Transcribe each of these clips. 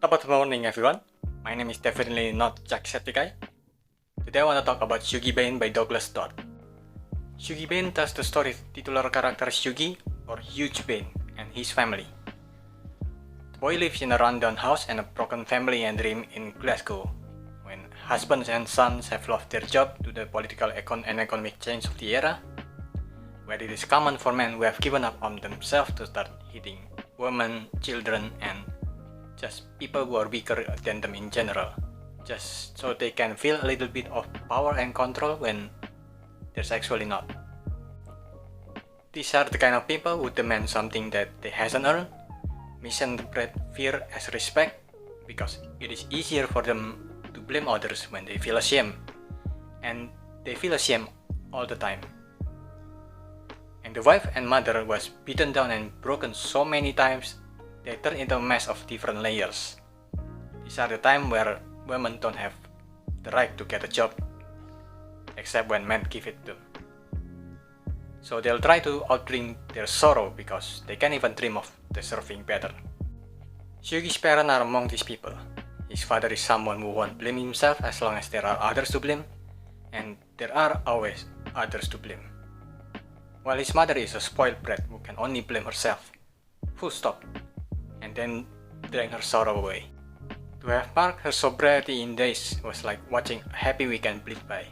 Top morning everyone, my name is definitely not Jacksepticeye. Today I want to talk about Shuggie Bain by Douglas Dodd. Shuggie Bain tells the story of titular character Shuggie, or Huge Bain, and his family. The boy lives in a rundown house and a broken family and dream in Glasgow, when husbands and sons have lost their job to the political and economic change of the era, where it is common for men who have given up on themselves to start hitting women, children, and just people who are weaker than them in general, just so they can feel a little bit of power and control when there's actually not. These are the kind of people who demand something that they hasn't earned, misinterpret fear as respect, because it is easier for them to blame others when they feel ashamed, and they feel ashamed all the time. And the wife and mother was beaten down and broken so many times they turn into a mess of different layers. These are the times where women don't have the right to get a job, except when men give it to them. So they'll try to outdrink their sorrow because they can't even dream of deserving better. Shuggie's parents are among these people. His father is someone who won't blame himself as long as there are others to blame, and there are always others to blame. While his mother is a spoiled brat who can only blame herself, full stop, and then drain her sorrow away. To have marked her sobriety in days was like watching a happy weekend bleed by.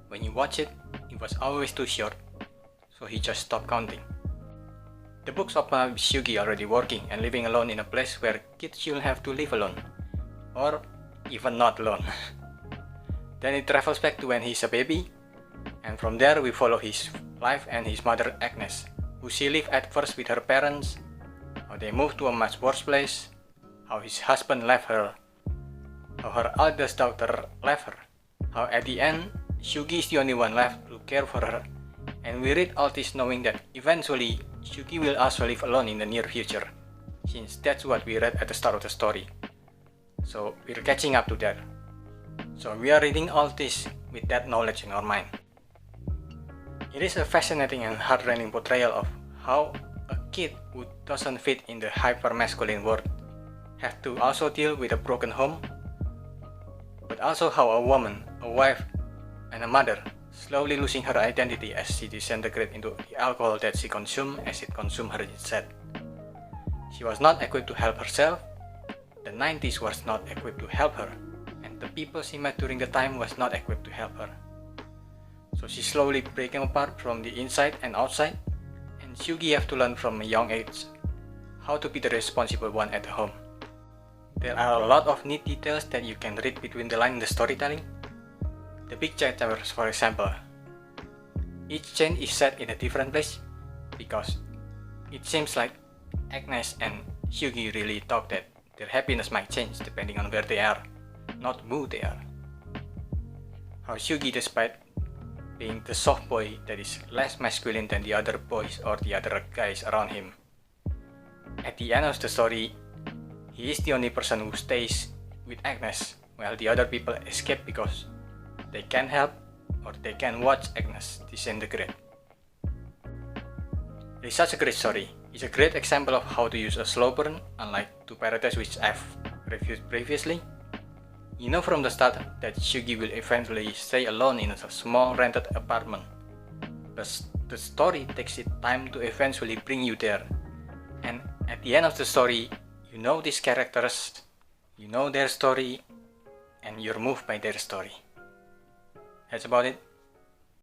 When you watch it, it was always too short, so he just stopped counting. The books open up with Shuggie already working and living alone in a place where kids shouldn't have to live alone, or even not alone. Then it travels back to when he's a baby, and from there we follow his life and his mother Agnes, who she lived at first with her parents, how they moved to a much worse place, how his husband left her, how her eldest daughter left her, how at the end, Shuggie is the only one left to care for her, and we read all this knowing that eventually Shuggie will also live alone in the near future, since that's what we read at the start of the story. So we're catching up to that. So we are reading all this with that knowledge in our mind. It is a fascinating and heart-rending portrayal of how a kid who doesn't fit in the hyper-masculine world have to also deal with a broken home, but also how a woman, a wife, and a mother slowly losing her identity as she disintegrates into the alcohol that she consumed as it consumed her instead. She was not equipped to help herself, the 90s was not equipped to help her, and the people she met during the time was not equipped to help her. So she's slowly breaking apart from the inside and outside, and Shuggie have to learn from a young age how to be the responsible one at home. There are a lot of neat details that you can read between the lines in the storytelling. The big chapters, for example. Each chain is set in a different place because it seems like Agnes and Shuggie really thought that their happiness might change depending on where they are, not who they are. How Shuggie, despite being the soft boy that is less masculine than the other boys or the other guys around him, at the end of the story, he is the only person who stays with Agnes, while the other people escape because they can't help or they can't watch Agnes disintegrate. It is such a great story. It's a great example of how to use a slow burn, unlike Two Paradise which I've reviewed previously. You know from the start that Shuggie will eventually stay alone in a small rented apartment, but the story takes its time to eventually bring you there, and at the end of the story, you know these characters, you know their story, and you're moved by their story. That's about it.